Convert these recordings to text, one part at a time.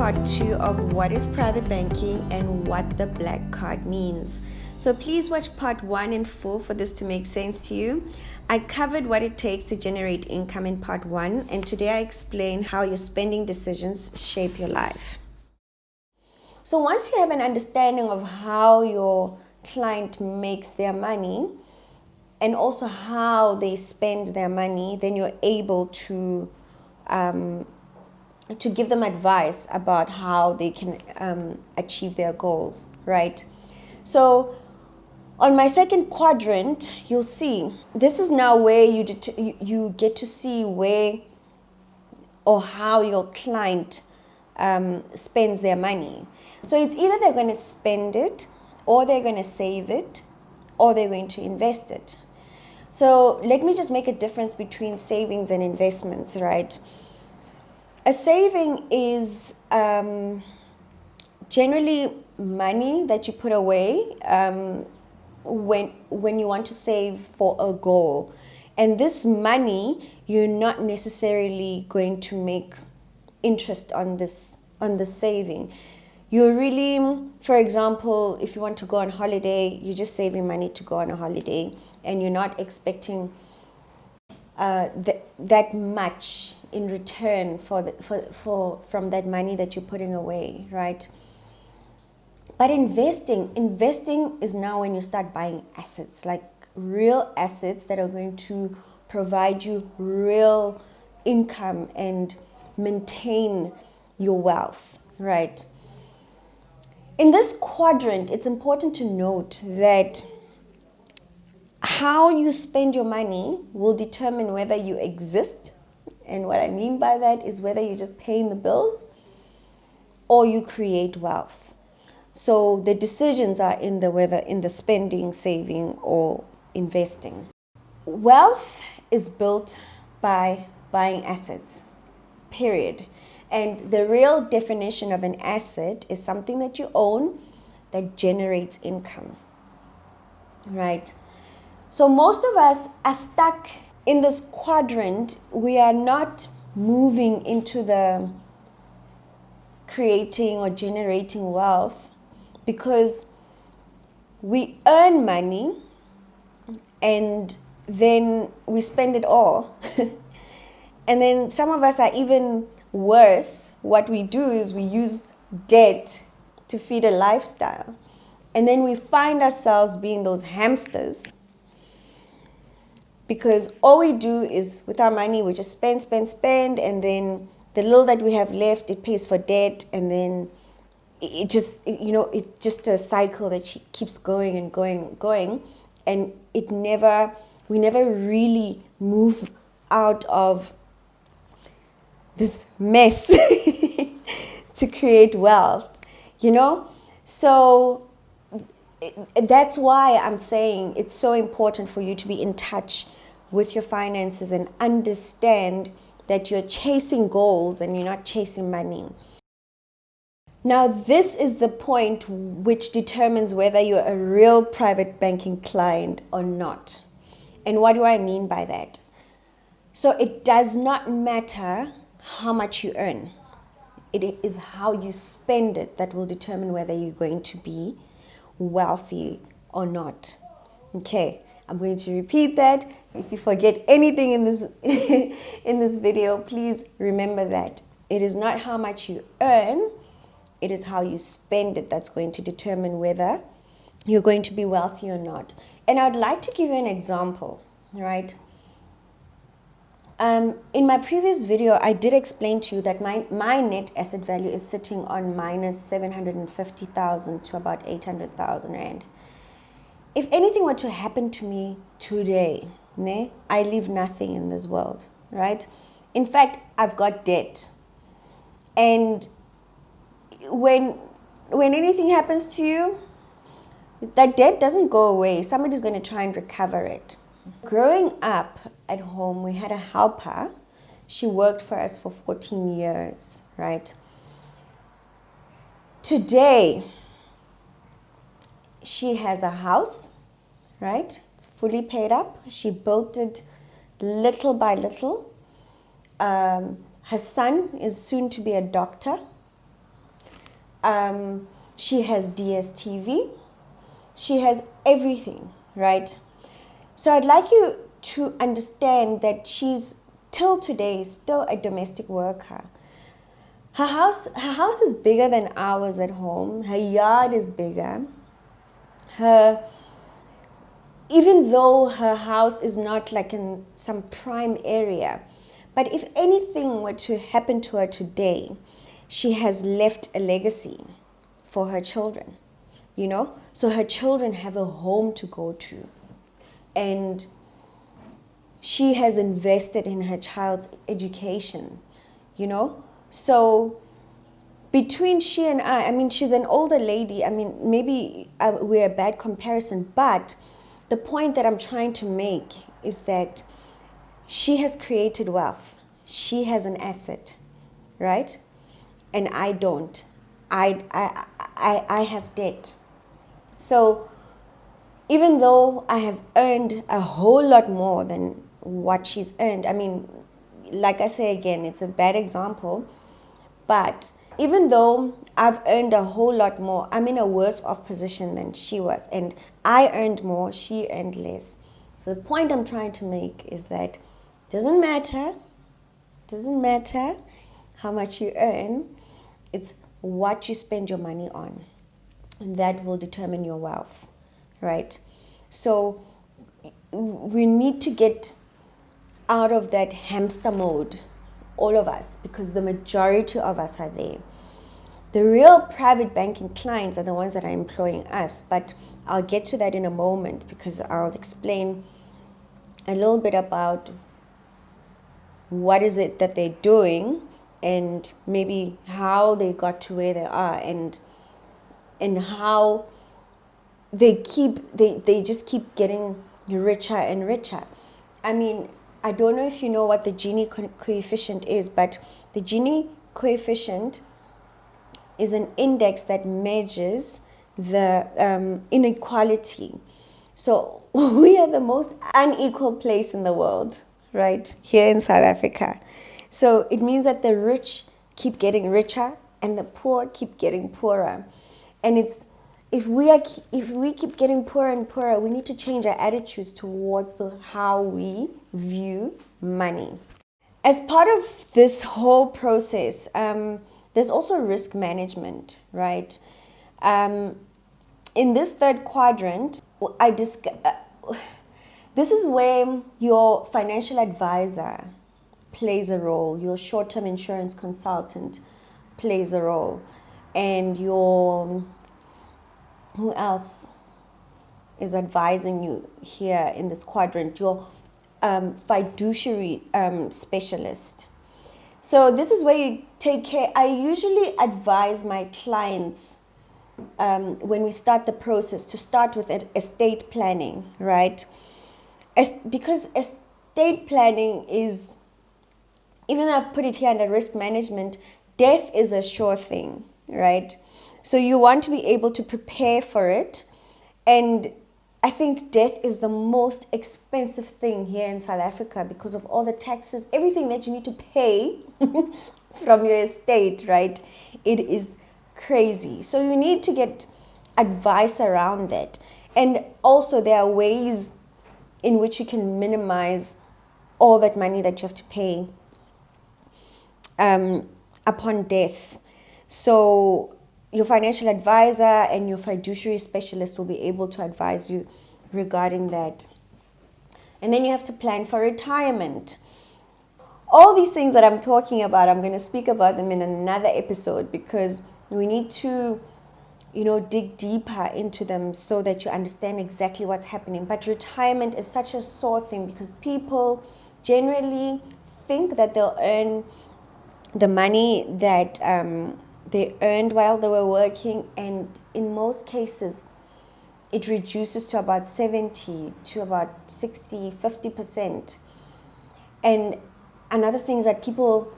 part 2 of what is private banking and what the black card means. So please watch part 1 in full for this to make sense to you. I covered what it takes to generate income in part 1, and today I explain how your spending decisions shape your life. So once you have an understanding of how your client makes their money and also how they spend their money, then you're able to give them advice about how they can achieve their goals, right? So on my second quadrant, you'll see this is now where you get to see where or how your client spends their money. So it's either they're going to spend it, or they're going to save it, or they're going to invest it. So let me just make a difference between savings and investments, right? A saving is generally money that you put away when you want to save for a goal. And this money, you're not necessarily going to make interest on the saving. You're really, for example, if you want to go on holiday, you're just saving money to go on a holiday, and you're not expecting that much in return from that money that you're putting away, right? But investing is now when you start buying assets, like real assets that are going to provide you real income and maintain your wealth, right? In this quadrant, it's important to note that how you spend your money will determine whether you exist. And what I mean by that is whether you're just paying the bills or you create wealth. So the decisions are in the spending, saving, or investing. Wealth is built by buying assets, period. And the real definition of an asset is something that you own that generates income, right? So most of us are stuck in this quadrant. We are not moving into the creating or generating wealth because we earn money and then we spend it all. And then some of us are even worse. What we do is we use debt to feed a lifestyle. And then we find ourselves being those hamsters, because all we do is with our money, we just spend, and then the little that we have left, it pays for debt, and then it's just a cycle that keeps going and going, and we never really move out of this mess to create wealth, So that's why I'm saying it's so important for you to be in touch with your finances and understand that you're chasing goals and you're not chasing money. Now, this is the point which determines whether you're a real private banking client or not. And what do I mean by that? So it does not matter how much you earn. It is how you spend it that will determine whether you're going to be wealthy or not. Okay, I'm going to repeat that. If you forget anything in this in this video, please remember that it is not how much you earn, it is how you spend it that's going to determine whether you're going to be wealthy or not. And I'd like to give you an example, right? In my previous video, I did explain to you that my net asset value is sitting on minus 750,000 to about 800,000 Rand. If anything were to happen to me today, I leave nothing in this world, right? In fact, I've got debt. And when anything happens to you, that debt doesn't go away. Somebody's going to try and recover it. Growing up at home, we had a helper. She worked for us for 14 years, right? Today, she has a house, right? It's fully paid up. She built it little by little. Her son is soon to be a doctor, She has DSTV. She has everything, right? So I'd like you to understand that she's till today still a domestic worker. Her house is bigger than ours at home. Her yard is bigger. Her Even though her house is not like in some prime area, but if anything were to happen to her today, she has left a legacy for her children, so her children have a home to go to, and she has invested in her child's education, so between she and I mean, she's an older lady. I mean, maybe we're a bad comparison, but the point that I'm trying to make is that she has created wealth. She has an asset, right? And I don't. I have debt. So even though I have earned a whole lot more than what she's earned, I mean, like I say again, it's a bad example, but even though I've earned a whole lot more, I'm in a worse off position than she was. And I earned more, she earned less. So the point I'm trying to make is that it doesn't matter how much you earn, it's what you spend your money on. And that will determine your wealth, right? So we need to get out of that hamster mode, all of us, because the majority of us are there. The real private banking clients are the ones that are employing us, but I'll get to that in a moment because I'll explain a little bit about what is it that they're doing and maybe how they got to where they are and how they just keep getting richer and richer. I mean, I don't know if you know what the Gini coefficient is, but the Gini coefficient is an index that measures the inequality. So we are the most unequal place in the world, right? Here in South Africa. So it means that the rich keep getting richer and the poor keep getting poorer. And if we keep getting poorer and poorer, we need to change our attitudes towards how we view money. As part of this whole process, there's also risk management, right? In this third quadrant, this is where your financial advisor plays a role, your short-term insurance consultant plays a role, and who else is advising you here in this quadrant? Your fiduciary specialist. So this is where you take care. I usually advise my clients when we start the process to start with estate planning, right? Because estate planning is, even though I've put it here under risk management, death is a sure thing, right? So you want to be able to prepare for it. And I think death is the most expensive thing here in South Africa because of all the taxes, everything that you need to pay from your estate, right? It is crazy. So you need to get advice around that. And also there are ways in which you can minimize all that money that you have to pay upon death. So your financial advisor and your fiduciary specialist will be able to advise you regarding that. And then you have to plan for retirement. All these things that I'm talking about, I'm going to speak about them in another episode because we need to, dig deeper into them so that you understand exactly what's happening. But retirement is such a sore thing because people generally think that they'll earn the money that they earned while they were working, and in most cases it reduces to about 70 to about 60, 50%. And another thing is that people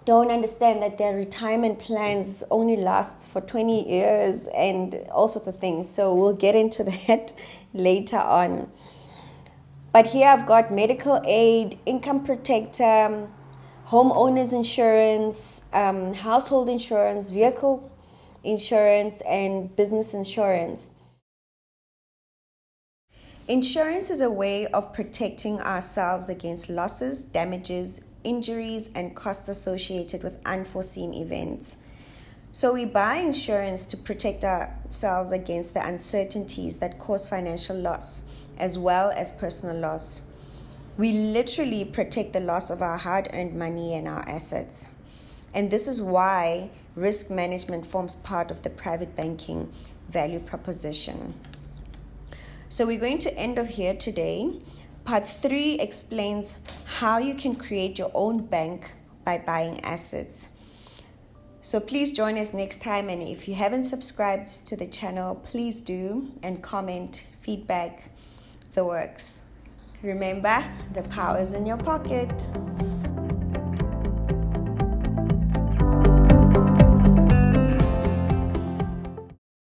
don't understand that their retirement plans only lasts for 20 years and all sorts of things. So we'll get into that later on. But here I've got medical aid, income protector, homeowners insurance, household insurance, vehicle insurance, and business insurance. Insurance is a way of protecting ourselves against losses, damages, injuries, and costs associated with unforeseen events. So we buy insurance to protect ourselves against the uncertainties that cause financial loss as well as personal loss. We literally protect the loss of our hard-earned money and our assets. And this is why risk management forms part of the private banking value proposition. So we're going to end off here today. Part 3 explains how you can create your own bank by buying assets. So please join us next time, and if you haven't subscribed to the channel, please do, and comment, feedback, the works. Remember, the power is in your pocket.